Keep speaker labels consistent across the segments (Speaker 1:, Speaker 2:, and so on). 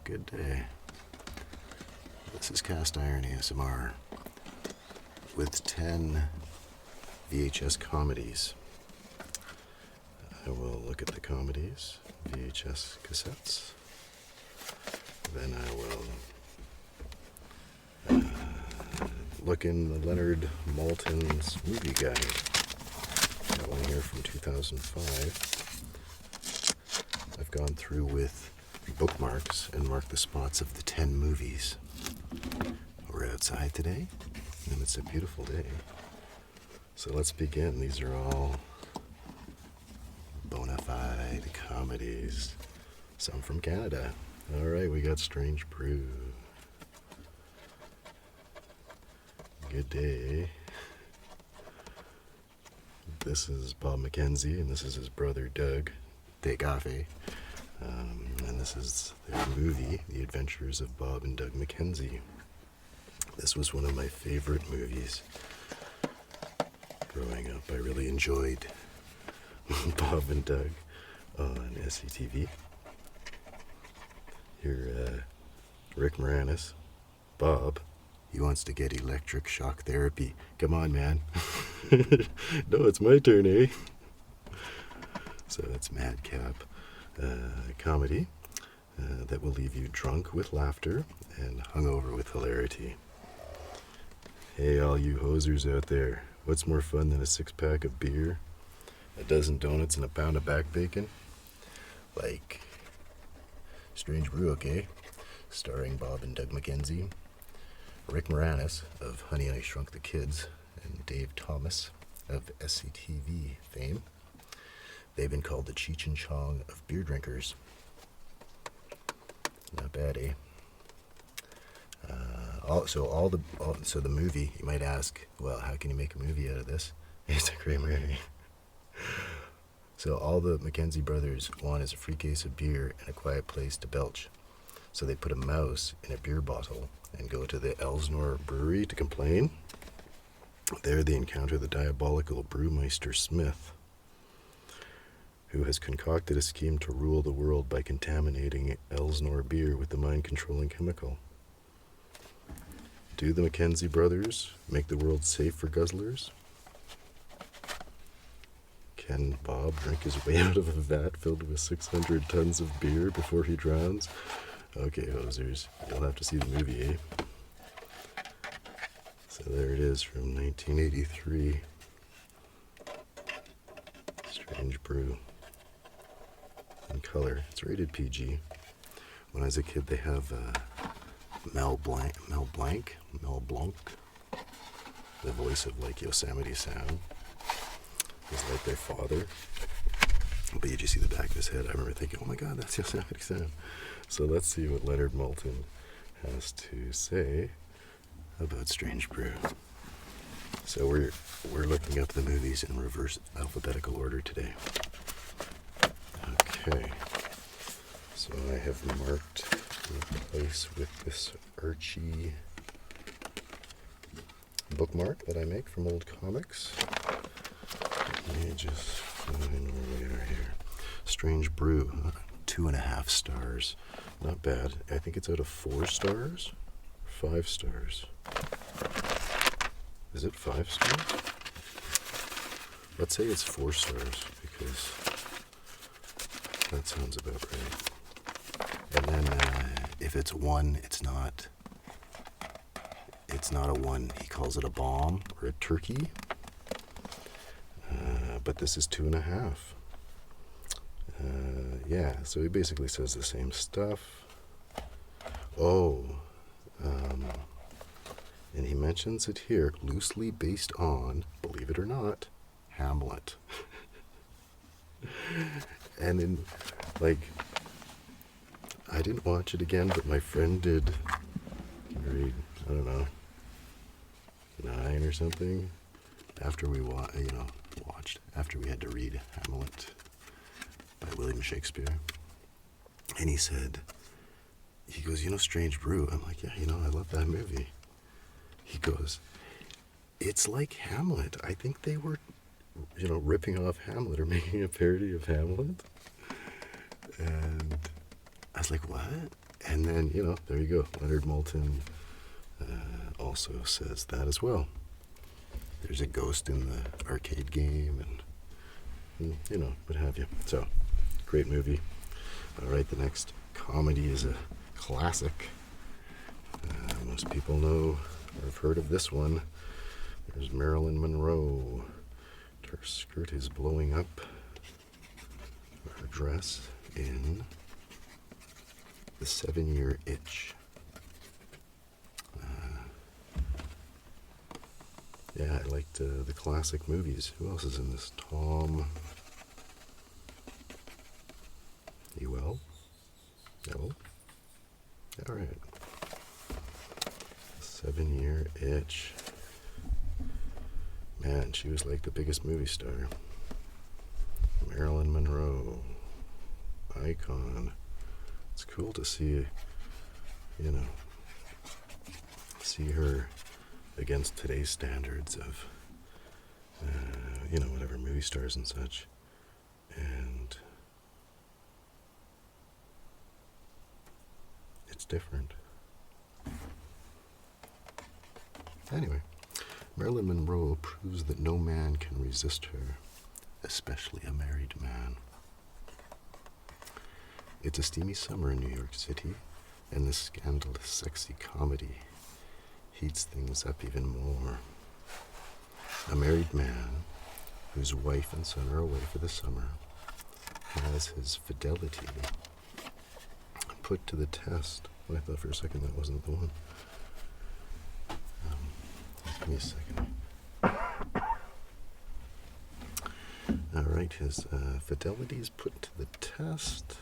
Speaker 1: Good day. This is Cast Iron ASMR with 10 VHS comedies. I will look at the comedies, VHS cassettes. Then I will look in Leonard Maltin's movie guide. Got one here from 2005. I've gone through with bookmarks and marked the spots of the 10 movies. We're outside today, and it's a beautiful day. So let's begin. These are all bona fide comedies, some from Canada. All right, we got Strange Brew. Good day. This is Bob McKenzie, and this is his brother Doug. Day coffee. And this is their movie, The Adventures of Bob and Doug McKenzie. This was one of my favorite movies. Growing up, I really enjoyed Bob and Doug on SCTV. Here, Rick Moranis, Bob, he wants to get electric shock therapy. Come on, man. No, it's my turn, eh? So it's Madcap, comedy that will leave you drunk with laughter and hungover with hilarity. Hey, all you hosers out there, what's more fun than a six-pack of beer, a dozen donuts, and a pound of back bacon? Like Strange Brew, okay? Starring Bob and Doug McKenzie, Rick Moranis of Honey, I Shrunk the Kids, and Dave Thomas of SCTV fame. They've been called the Cheech and Chong of beer drinkers. Not bad, eh? So the movie, you might ask, well, how can you make a movie out of this? It's a great movie. So all the McKenzie brothers want is a free case of beer and a quiet place to belch. So they put a mouse in a beer bottle and go to the Elsinore brewery to complain. There they encounter the diabolical brewmeister Smith, who has concocted a scheme to rule the world by contaminating Elsinore beer with the mind-controlling chemical. Do the McKenzie brothers make the world safe for guzzlers? Can Bob drink his way out of a vat filled with 600 tons of beer before he drowns? Okay, hosers, you'll have to see the movie, eh? So there it is from 1983. Strange Brew. In color. It's rated PG. When I was a kid, they have Mel Blanc, the voice of like Yosemite Sam. He's like their father. But you just see the back of his head. I remember thinking, oh my God, that's Yosemite Sam. So let's see what Leonard Maltin has to say about Strange Brew. So we're looking up the movies in reverse alphabetical order today. Okay, so I have marked the place with this Archie bookmark that I make from old comics. Let me just find where we are here. Strange Brew, 2.5 stars. Not bad. I think it's out of 4 stars? 5 stars. Is it 5 stars? Let's say it's 4 stars because that sounds about right. And then if it's 1, it's not a 1. He calls it a bomb or a turkey. But this is 2.5. Yeah, so he basically says the same stuff. And he mentions it here, loosely based on, believe it or not, Hamlet. And in, like, I didn't watch it again, but my friend did grade, I don't know, 9 or something, after we watched, after we had to read Hamlet by William Shakespeare. And he goes, Strange Brew. I'm like, yeah, I love that movie. He goes, it's like Hamlet. I think they were, ripping off Hamlet or making a parody of Hamlet. And I was like, what? And then, there you go. Leonard Moulton also says that as well. There's a ghost in the arcade game and what have you. So, great movie. All right, the next comedy is a classic. Most people know or have heard of this one. There's Marilyn Monroe. Her skirt is blowing up. Her dress in The 7-Year Itch. Yeah, I liked the classic movies. Who else is in this? Tom. You well? No? Alright. 7-Year Itch. Man, she was like the biggest movie star. Marilyn Monroe. Icon. It's cool to see, see her against today's standards of, whatever, movie stars and such. And it's different. Anyway, Marilyn Monroe proves that no man can resist her, especially a married man. It's a steamy summer in New York City, and this scandalous, sexy comedy heats things up even more. A married man, whose wife and son are away for the summer, has his fidelity put to the test. I thought for a second that wasn't the one. Give me a second. Alright, his fidelity is put to the test.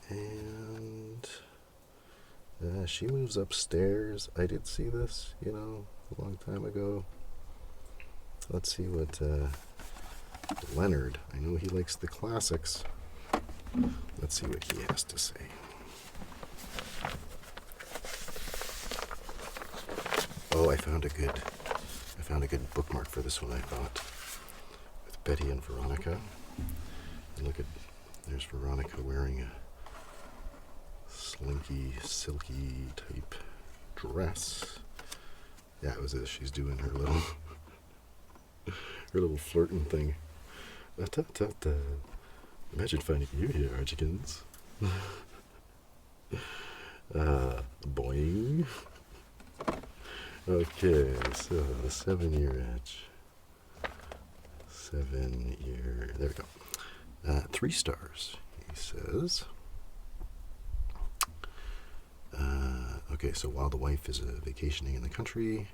Speaker 1: And she moves upstairs. I did see this, a long time ago. Let's see what Leonard, I know he likes the classics. Let's see what he has to say. Oh, I found a good bookmark for this one, I thought. With Betty and Veronica. And look at, there's Veronica wearing a slinky, silky type dress. Yeah, it was this. She's doing her little flirting thing. Imagine finding you here, Archikins. Boing. Okay, so the 7-Year Itch. 7-year, there we go. 3 stars, he says. Okay, so while the wife is vacationing in the country,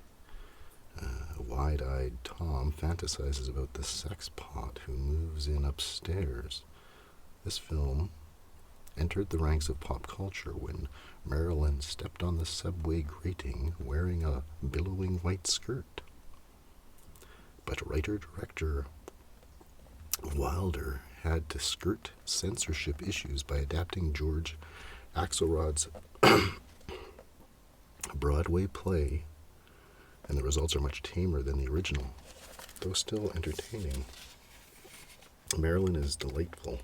Speaker 1: wide-eyed Tom fantasizes about the sex pot who moves in upstairs. This film entered the ranks of pop culture when Marilyn stepped on the subway grating wearing a billowing white skirt. But writer-director Wilder had to skirt censorship issues by adapting George Axelrod's Broadway play, and the results are much tamer than the original, though still entertaining. Marilyn is delightful.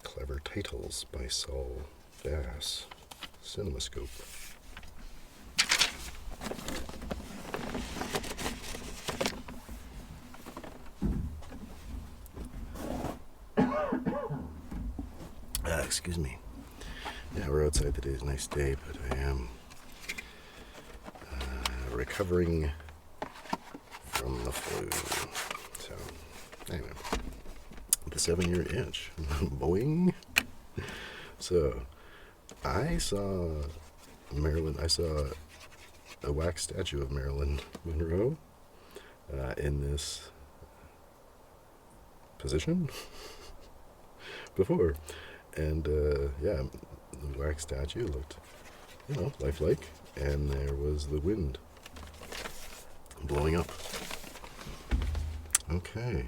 Speaker 1: Clever titles by Saul Bass. CinemaScope. Excuse me. Yeah, we're outside today. It's a nice day, but I am recovering from the flu. So, anyway. The 7-Year Itch. Boing. So, I saw a wax statue of Marilyn Monroe in this position before. And, yeah, the wax statue looked, lifelike. And there was the wind blowing up. Okay.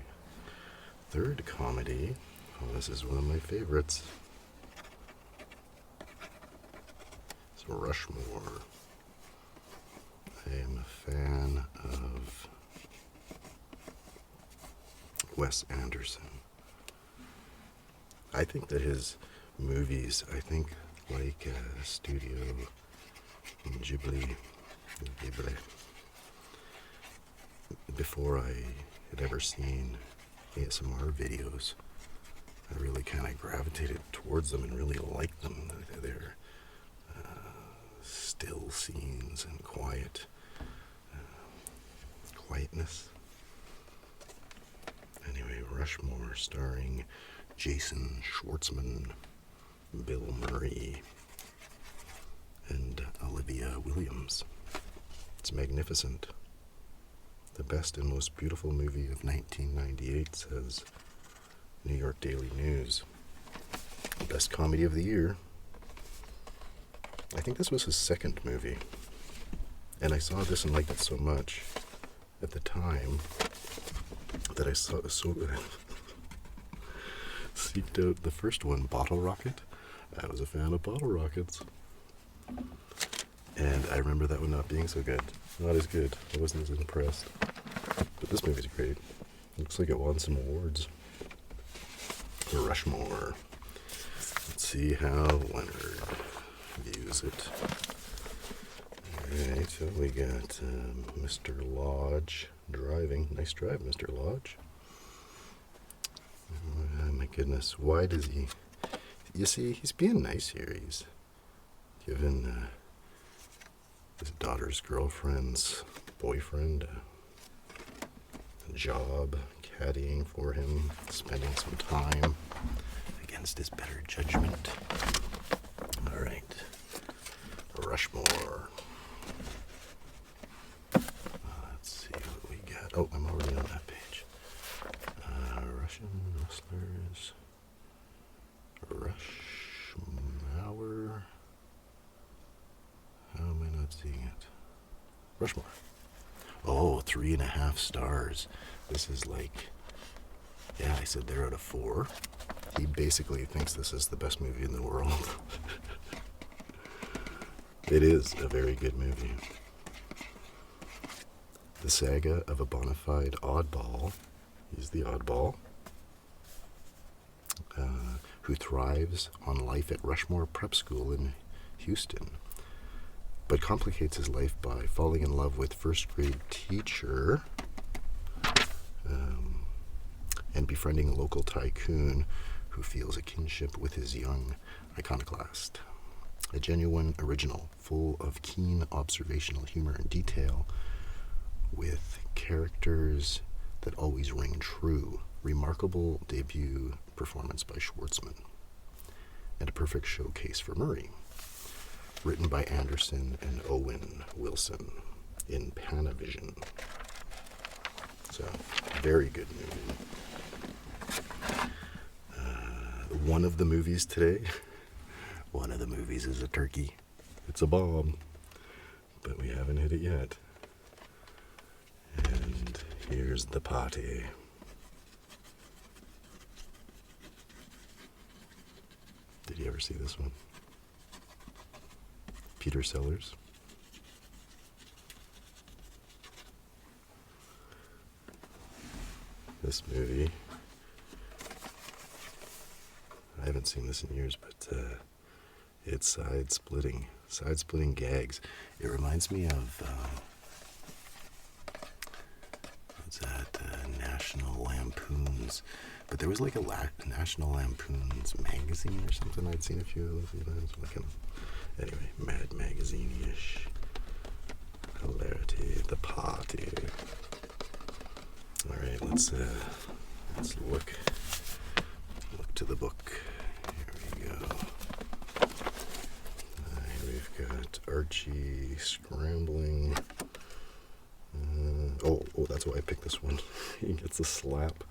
Speaker 1: Third comedy. Oh, this is one of my favorites. It's Rushmore. I am a fan of Wes Anderson. I think that his movies. I think like Studio Ghibli, before I had ever seen ASMR videos, I really kind of gravitated towards them and really liked them. They're still scenes and quietness. Anyway, Rushmore, starring Jason Schwartzman, Bill Murray, and Olivia Williams. It's magnificent. The best and most beautiful movie of 1998, says New York Daily News. Best comedy of the year. I think this was his second movie. And I saw this and liked it so much at the time that I seeked out the first one, Bottle Rocket. I was a fan of Bottle Rockets. And I remember that one not being so good. Not as good. I wasn't as impressed. But this movie's great. Looks like it won some awards. Rushmore. Let's see how Leonard views it. Alright, so we got Mr. Lodge driving. Nice drive, Mr. Lodge. Oh, my goodness, why does he... You see, he's being nice here. He's given his daughter's girlfriend's boyfriend a job, caddying for him, spending some time against his better judgment. Alright, Rushmore. Let's see what we got. Oh, I'm already on that page. Russian wrestlers. Rushmore. How am I not seeing it? Rushmore. Oh, 3.5 stars. This is like, yeah, I said they're out of 4. He basically thinks this is the best movie in the world. It is a very good movie. The saga of a bona fide oddball. He's the oddball. Who thrives on life at Rushmore Prep School in Houston, but complicates his life by falling in love with first-grade teacher and befriending a local tycoon who feels a kinship with his young iconoclast. A genuine original, full of keen observational humor and detail, with characters that always ring true. Remarkable debut performance by Schwartzman, and a perfect showcase for Murray. Written by Anderson and Owen Wilson in Panavision. So, very good movie. One of the movies today, one of the movies is a turkey. It's a bomb, but we haven't hit it yet. And here's the party. Did you ever see this one? Peter Sellers. This movie, I haven't seen this in years, but it's side-splitting gags. It reminds me of, what's that, National Lampoons. But there was like a National Lampoons magazine or something. I'd seen a few of those events. Anyway, Mad Magazine-ish. Hilarity, the party. Alright, let's look to the book. Here we go. We've got Archie scrambling. Oh, that's why I picked this one. He gets a slap.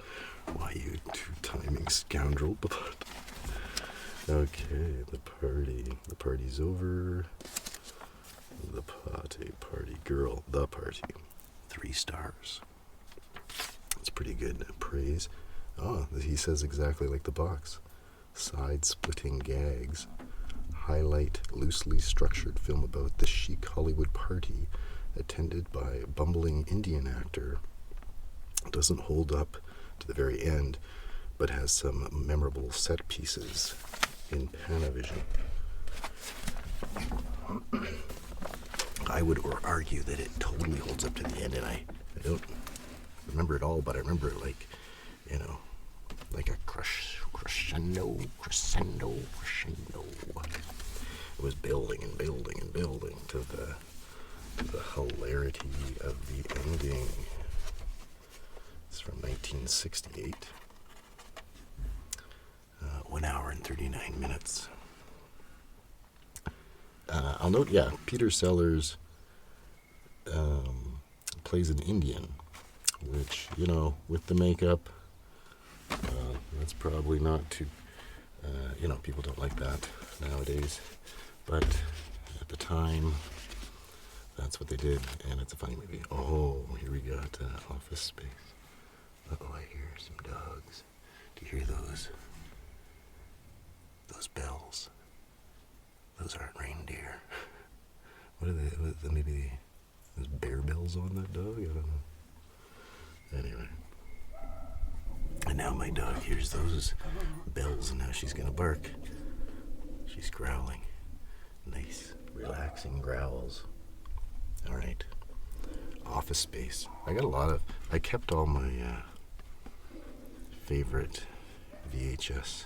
Speaker 1: Why, you two-timing scoundrel. Okay, the party's over. The party girl, the party. 3 stars. That's pretty good praise. Oh, he says exactly like the box. Side-splitting gags. Highlight loosely structured film about the chic Hollywood party attended by a bumbling Indian actor. Doesn't hold up to the very end, but has some memorable set pieces. in Panavision. I would argue that it totally holds up to the end, and I don't remember it all, but I remember it like, like a crescendo. It was building and building and building to the hilarity of the ending. It's from 1968. 1 hour and 39 minutes. I'll note, Peter Sellers plays an Indian, which, with the makeup, that's probably not too, people don't like that nowadays. But at the time, that's what they did, and it's a funny movie. Oh, here we got Office Space. Uh-oh, I hear some dogs. Do you hear those? Those bells. Those aren't reindeer. What are they? Maybe there's bear bells on that dog? I don't know. Anyway. And now my dog hears those bells, and now she's gonna bark. She's growling. Nice, relaxing growls. All right. Office Space. I kept all my favorite VHS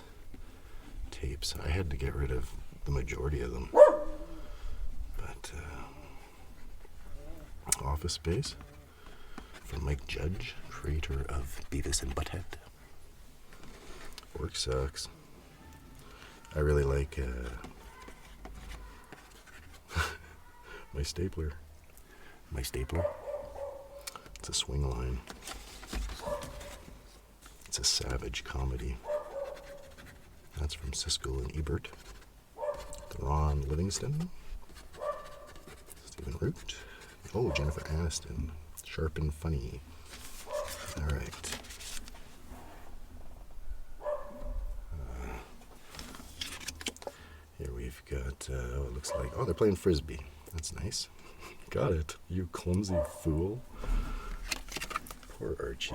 Speaker 1: tapes. I had to get rid of the majority of them. But Office Space from Mike Judge, creator of Beavis and Butthead. Work sucks. I really like my stapler. It's a swing line. It's a savage comedy. That's from Siskel and Ebert. Ron Livingston. Stephen Root. Oh, Jennifer Aniston. Sharp and funny. All right. Here we've got, it looks like, they're playing Frisbee. That's nice. Got it, you clumsy fool. Poor Archie.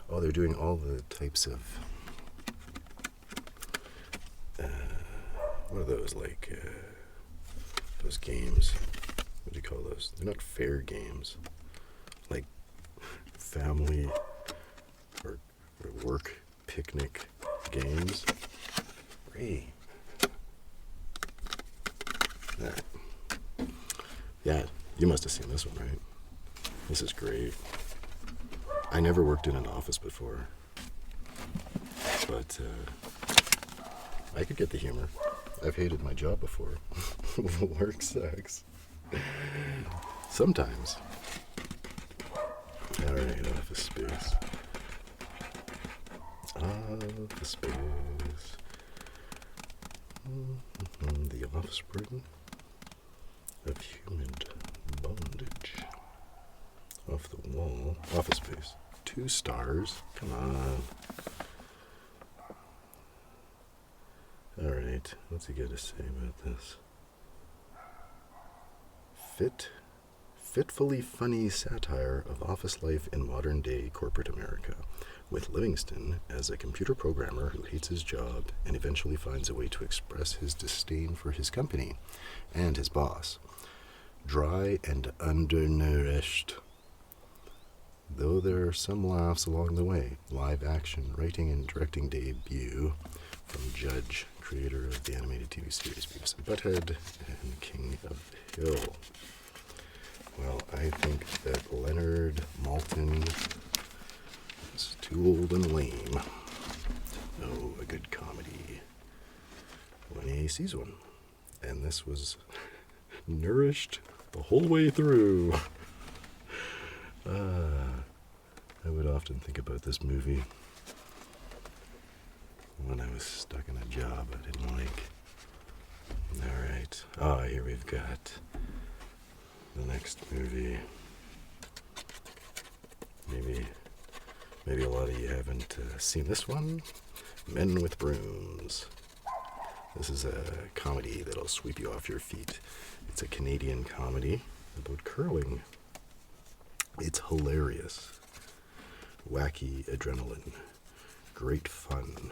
Speaker 1: Oh, they're doing all the types of, what are those, like, those games? What do you call those? They're not fair games. Like family or work picnic games. Ray. That. Yeah, you must have seen this one, right? This is great. I never worked in an office before, but I could get the humor. I've hated my job before. Work sucks. Sometimes. All right, Office Space. Office Space. The offspring of human bondage. Off the wall. Office Space. 2 stars. Come on. All right. What's he got to say about this? Fitfully funny satire of office life in modern-day corporate America, with Livingston as a computer programmer who hates his job and eventually finds a way to express his disdain for his company and his boss. Dry and undernourished, though there are some laughs along the way. Live action writing and directing debut from Judge, creator of the animated TV series Beavis and Butthead and King of Hill. Well, I think that Leonard Maltin is too old and lame to know a good comedy when he sees one. And this was nourished the whole way through. I would often think about this movie when I was stuck in a job I didn't like. All right. Here we've got the next movie. Maybe a lot of you haven't seen this one. Men with Brooms. This is a comedy that'll sweep you off your feet. It's a Canadian comedy about curling. It's hilarious. Wacky adrenaline. Great fun.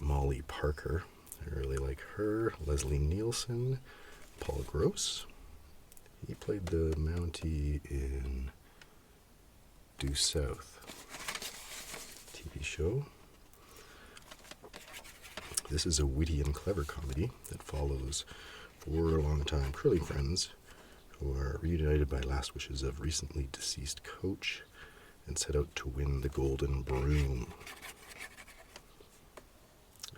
Speaker 1: Molly Parker. I really like her. Leslie Nielsen. Paul Gross. He played the Mountie in Due South TV show. This is a witty and clever comedy that follows 4 long-time curling friends who are reunited by last wishes of recently deceased coach and set out to win the Golden Broom.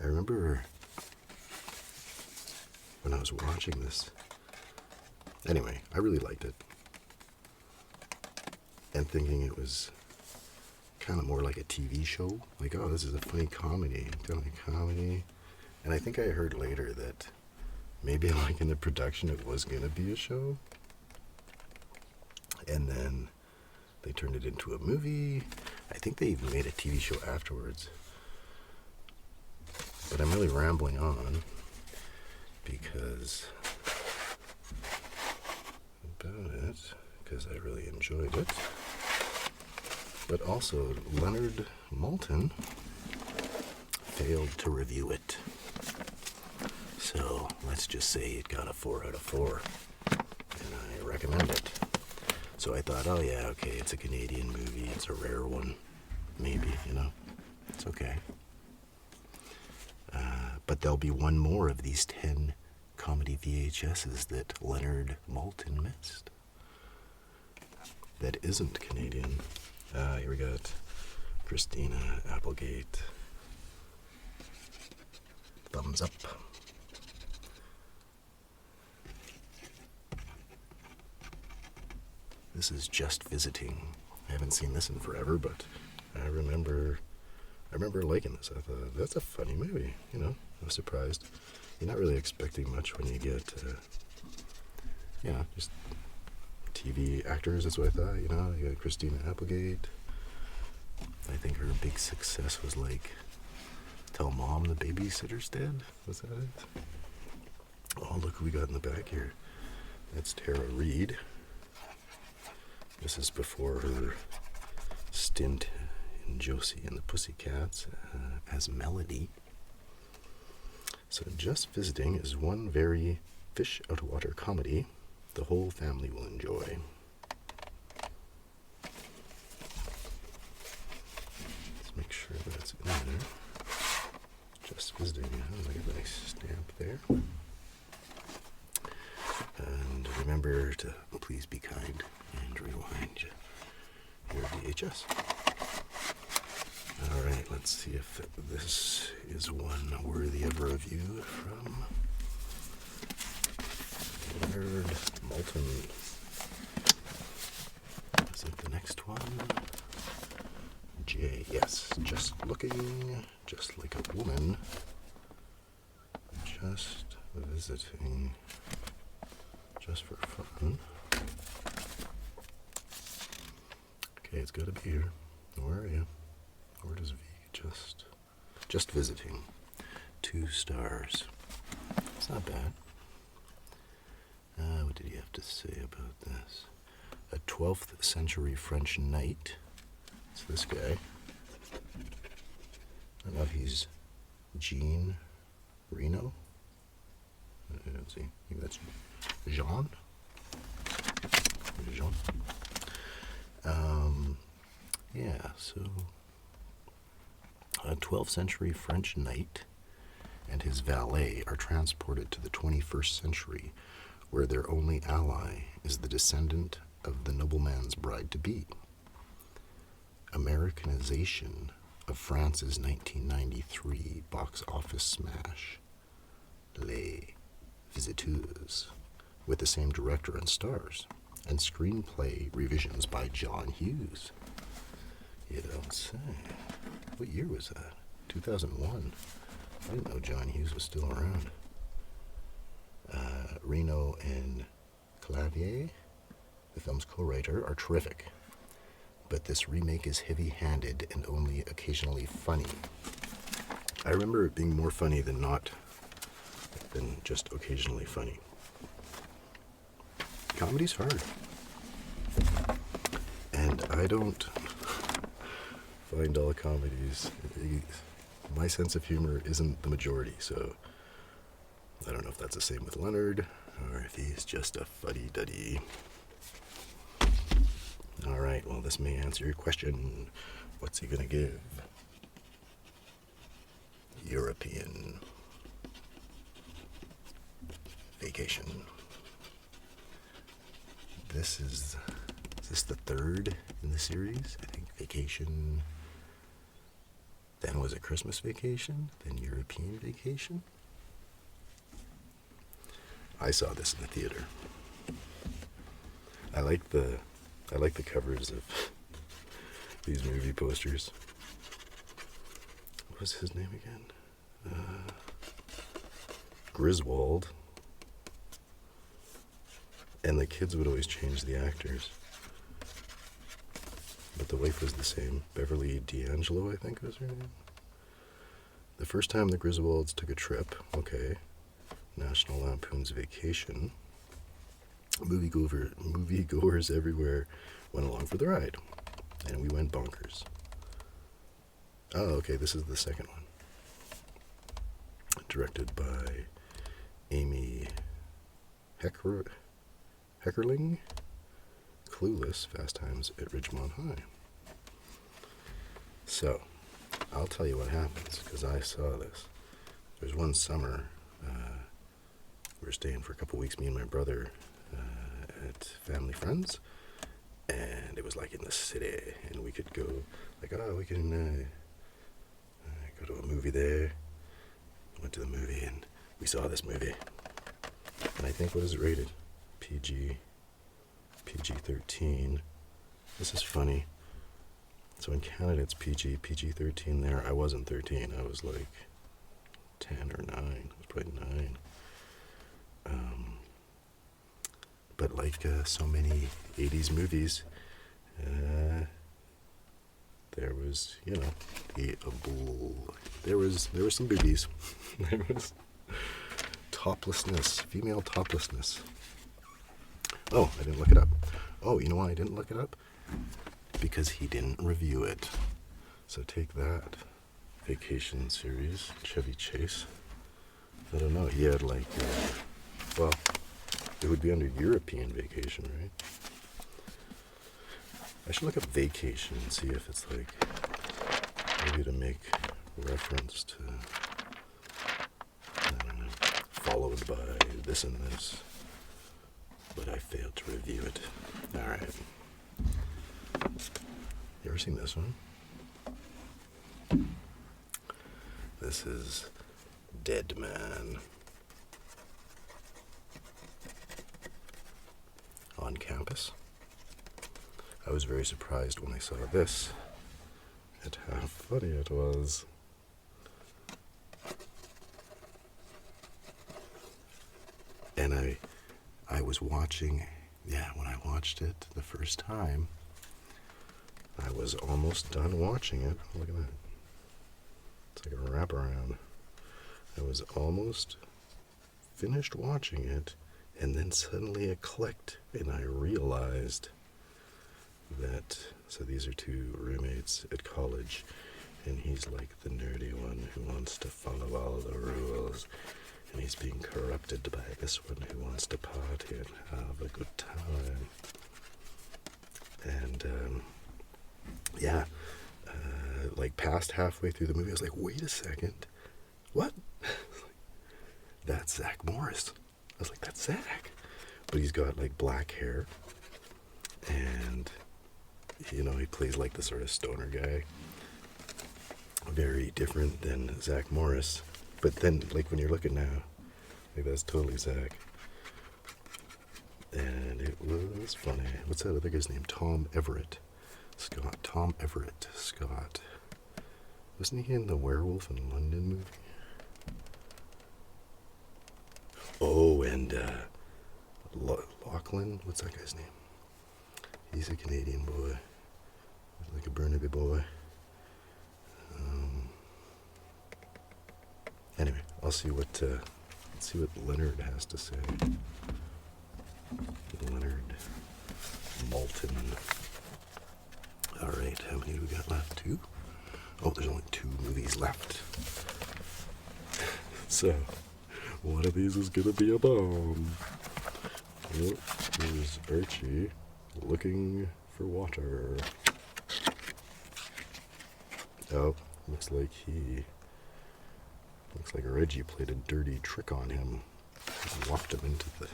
Speaker 1: I remember when I was watching this. Anyway, I really liked it. And thinking it was kind of more like a TV show. Like, oh, this is a funny comedy. And I think I heard later that maybe like in the production it was going to be a show. And then they turned it into a movie. I think they even made a TV show afterwards. But I'm really rambling on because I really enjoyed it. But also, Leonard Maltin failed to review it. So let's just say it got a 4 out of 4. And I recommend it. So I thought, oh yeah, okay, it's a Canadian movie. It's a rare one. Maybe, it's okay. But there'll be one more of these 10 comedy VHSs that Leonard Maltin missed. That isn't Canadian. Here we got Christina Applegate. Thumbs up. This is Just Visiting. I haven't seen this in forever, but I remember liking this. I thought, that's a funny movie, I was surprised. You're not really expecting much when you get, just TV actors, that's what I thought, you got Christina Applegate. I think her big success was like, Tell Mom the Babysitter's Dead. Was that it? Oh, look who we got in the back here. That's Tara Reid. This is before her stint in Josie and the Pussycats as Melody. So Just Visiting is one very fish-out-of-water comedy the whole family will enjoy. Let's make sure that's in there. Just Visiting, look at the nice stamp there. And remember to please be kind and rewind your VHS. Alright, let's see if this is one worthy of review from Leonard Maltin. Is it the next one? J, yes. Just looking, just like a woman. Just visiting, just for fun. Okay, it's gotta be here. Where are you? Where does V just visiting? 2 stars. It's not bad. What did he have to say about this? A 12th century French knight. It's this guy. I don't know if he's Jean Reno. Let's see. Maybe that's Jean. Jean. Yeah, so a 12th century French knight and his valet are transported to the 21st century, where their only ally is the descendant of the nobleman's bride-to-be. Americanization of France's 1993 box office smash, Les Visiteurs, with the same director and stars, and screenplay revisions by John Hughes. You don't say. What year was that? 2001. I didn't know John Hughes was still around. Reno and Clavier, the film's co-writer, are terrific. But this remake is heavy-handed and only occasionally funny. I remember it being more funny than just occasionally funny. Comedy's hard. And I don't find all comedies my sense of humor isn't the majority, so I don't know if that's the same with Leonard, or if he's just a fuddy-duddy. Alright, well, this may answer your question. What's he gonna give? European Vacation. Is this the third in the series? I think Vacation. Then was it Christmas Vacation? Then European Vacation? I saw this in the theater. I like the covers of these movie posters. What was his name again? Griswold. And the kids would always change the actors. But the wife was the same. Beverly D'Angelo, I think was her name. The first time the Griswolds took a trip, okay, National Lampoon's Vacation, moviegoers everywhere went along for the ride. And we went bonkers. Oh, okay, this is the second one. Directed by Amy Heckerling, Clueless, Fast Times at Ridgemont High. So, I'll tell you what happens, because I saw this. There's one summer, we were staying for a couple weeks, me and my brother, at family friends, and it was like in the city, and we could go, like, oh, we can go to a movie there. Went to the movie, and we saw this movie. And I think, what is it rated? PG-13. This is funny. So in Canada it's PG-13 there. I wasn't 13. I was like 10 or 9. I was probably 9. But like so many 80s movies, there was, there were some boobies. There was toplessness, female toplessness. Oh, I didn't look it up. Oh, you know why I didn't look it up? Because he didn't review it. So take that. Vacation series, Chevy Chase. I don't know, he had like, well, it would be under European Vacation, right? I should look up Vacation and see if it's like, maybe to make reference to, I don't know, followed by this and this. But I failed to review it. Alright. You ever seen this one? This is Dead Man. On Campus. I was very surprised when I saw this at how funny it was. And I was watching, when I watched it the first time, I was almost done watching it. Look at that. It's like a wraparound. I was almost finished watching it, and then suddenly it clicked, and I realized that, so these are two roommates at college, and he's like the nerdy one who wants to follow all the rules. And he's being corrupted by this one who wants to party and have a good time. And, like past halfway through the movie, I was like, wait a second. What? That's Zach Morris. I was like, that's Zach. But he's got like black hair. And, he plays like the sort of stoner guy. Very different than Zach Morris. But then, like, when you're looking now, like, that's totally Zach. And it was funny. What's that other guy's name? Tom Everett. Scott. Wasn't he in the Werewolf in London movie? Oh, and Lachlan. What's that guy's name? He's a Canadian boy. Like a Burnaby boy. Anyway, I'll see what Leonard has to say. Leonard Maltin. All right, how many do we got left? 2? Oh, there's only 2 movies left. So, one of these is gonna be a bomb. Oh, here's Archie looking for water. Oh, looks like Reggie played a dirty trick on him. Walked him into the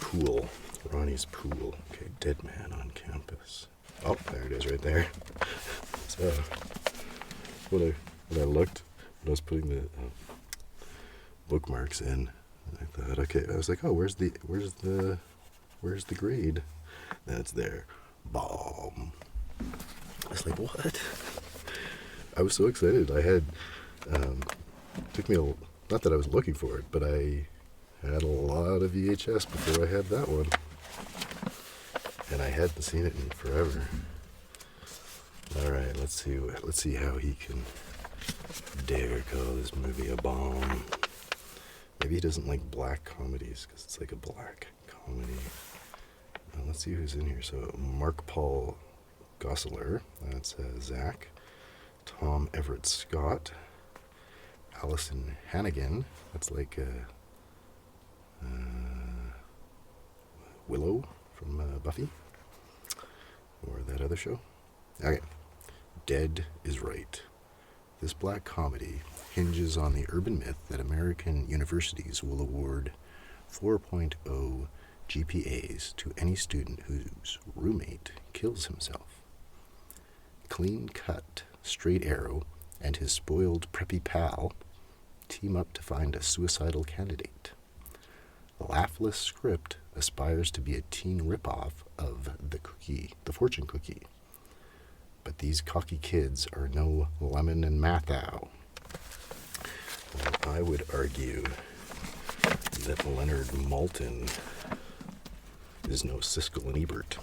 Speaker 1: pool, Ronnie's pool. Okay, dead man on campus. Oh, there it is right there. So, when I looked, when I was putting the bookmarks in, I thought, okay, I was like, oh, where's the grade? That's there. Bomb. I was like, what? I was so excited. I had, took me not that I was looking for it, but I had a lot of VHS before I had that one. And I hadn't seen it in forever. Alright, let's see how he can dare call this movie a bomb. Maybe he doesn't like black comedies, because it's like a black comedy. Let's see who's in here. So, Mark Paul Gosselaar, that's Zach. Tom Everett Scott. Allison Hannigan, that's like Willow from Buffy, or that other show. Okay, Dead is Right. This black comedy hinges on the urban myth that American universities will award 4.0 GPAs to any student whose roommate kills himself. Clean cut, straight arrow, and his spoiled preppy pal team up to find a suicidal candidate. The laughless script aspires to be a teen ripoff of the fortune cookie. But these cocky kids are no Lemon and Matthau. I would argue that Leonard Maltin is no Siskel and Ebert.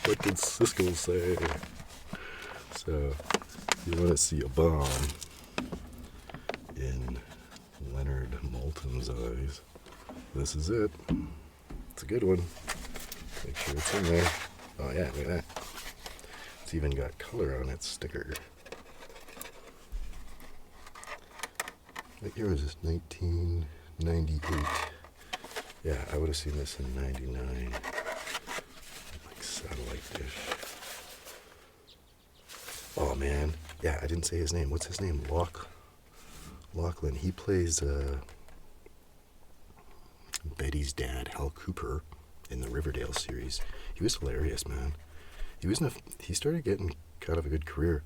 Speaker 1: What did Siskel say? So, you want to see a bomb in Leonard Maltin's eyes. This is it. It's a good one. Make sure it's in there. Oh yeah, look at that. It's even got color on its sticker. What year was this? 1998. Yeah, I would have seen this in 99. Like satellite dish. Oh man. Yeah, I didn't say his name. What's his name? Lachlan. He plays Betty's dad, Hal Cooper, in the Riverdale series. He was hilarious, man. He started getting kind of a good career.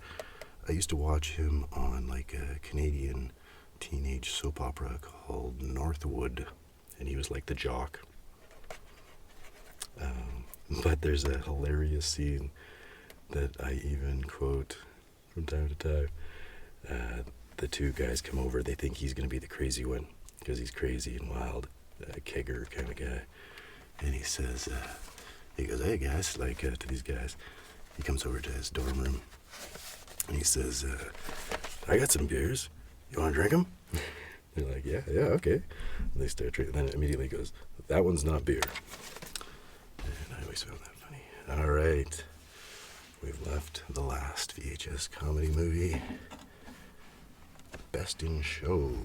Speaker 1: I used to watch him on like a Canadian teenage soap opera called Northwood, and he was like the jock. But there's a hilarious scene that I even quote from time to time. The 2 guys come over. They think he's going to be the crazy one because he's crazy and wild, kegger kind of guy. And he says, he goes, hey guys, like to these guys. He comes over to his dorm room and he says, I got some beers. You want to drink them? They're like, yeah, okay. And they start drinking. Then it immediately goes, that one's not beer. And I always found that funny. All right. We've left the last VHS comedy movie. Best in Show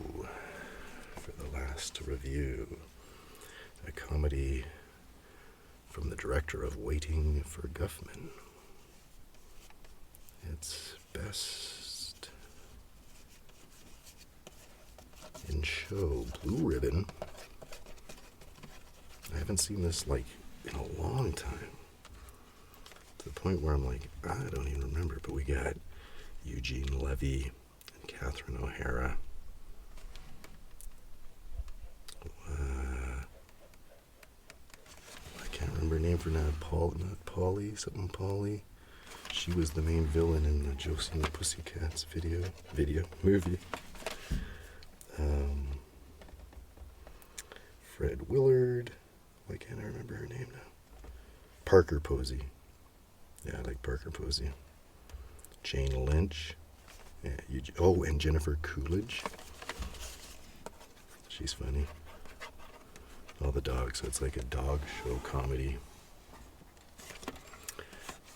Speaker 1: for the last review. A comedy from the director of Waiting for Guffman. It's Best in Show. Blue Ribbon. I haven't seen this like in a long time. To the point where I'm like, I don't even remember, but we got Eugene Levy and Catherine O'Hara. I can't remember her name for now. Polly. She was the main villain in the Josie and the Pussycats movie. Fred Willard. Why can't I remember her name now? Parker Posey. Yeah, I like Parker Posey. Jane Lynch. Yeah, and Jennifer Coolidge. She's funny. All the dogs, so it's like a dog show comedy.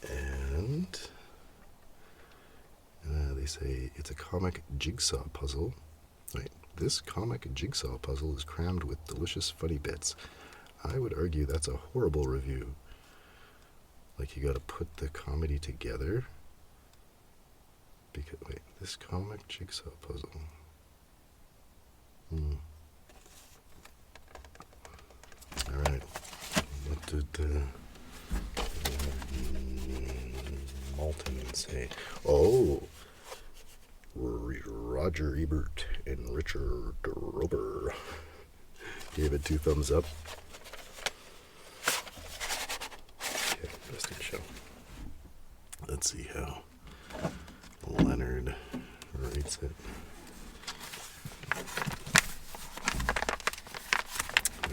Speaker 1: And say it's a comic jigsaw puzzle. Right, this comic jigsaw puzzle is crammed with delicious funny bits. I would argue that's a horrible review. Like, you gotta put the comedy together. Because, wait, this comic jigsaw puzzle. Alright. What did Malton say? Oh! Roger Ebert and Richard Rober gave it 2 thumbs up. Okay, best in show. Let's see how Leonard rates it.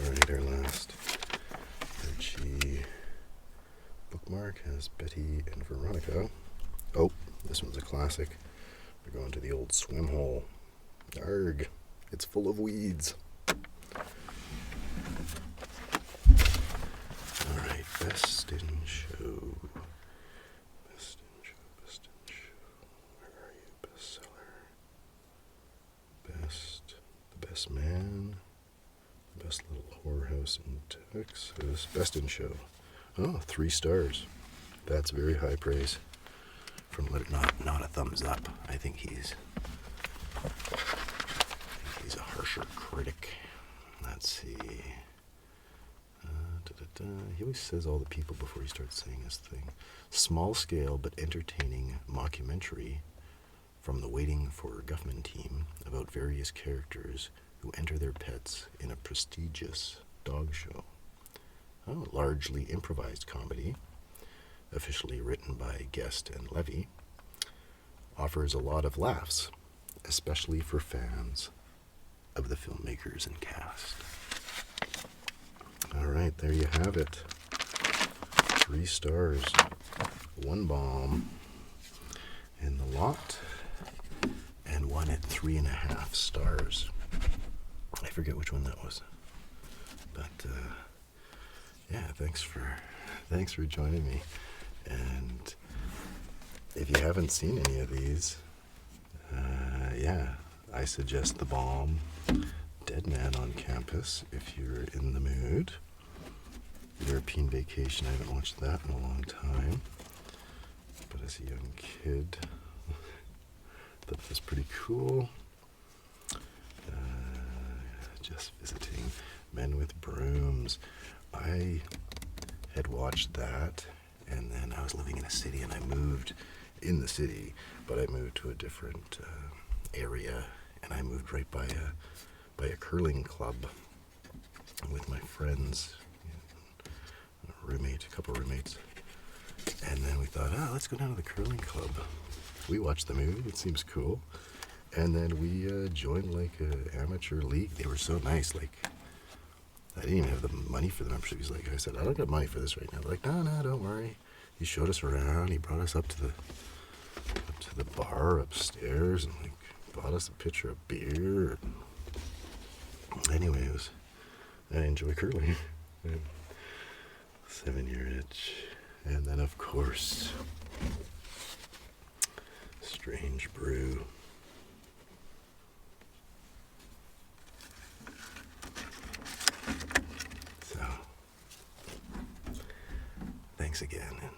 Speaker 1: Alright, our last Archie bookmark has Betty and Veronica. Oh, this one's a classic. We're going to the old swim hole. Arg, it's full of weeds. Alright, best in show. Best in show, best in show. Where are you? Bestseller. Best, the best man. The best little whorehouse in Texas. Best in show. Oh, 3 stars. That's very high praise. From not a thumbs up. I think he's a harsher critic. Let's see. He always says all the people before he starts saying his thing. Small scale but entertaining mockumentary from the Waiting for Guffman team about various characters who enter their pets in a prestigious dog show. Oh, largely improvised comedy, officially written by Guest and Levy, offers a lot of laughs, especially for fans of the filmmakers and cast. All right, there you have it. 3 stars, 1 bomb in the lot, and 1 at 3.5 stars. I forget which one that was, but yeah, thanks for joining me. And if you haven't seen any of these, yeah, I suggest The Bomb, Dead Man on Campus, if you're in the mood. European Vacation, I haven't watched that in a long time. But as a young kid, that was pretty cool. Just visiting. Men with Brooms. I had watched that, and then I was living in a city, and I moved in the city, but I moved to a different area, and I moved right by a curling club with my friends, a couple roommates, and then we thought, let's go down to the curling club. We watched the movie, it seems cool, and then we joined like an amateur league. They were so nice, like, I didn't even have the money for the membership. He's like, I said, I don't got money for this right now. They're like, no, don't worry. He showed us around. He brought us up to the bar upstairs and like bought us a pitcher of beer. Anyway, I enjoy curling. 7-year itch, and then of course, Strange Brew. So, thanks again, and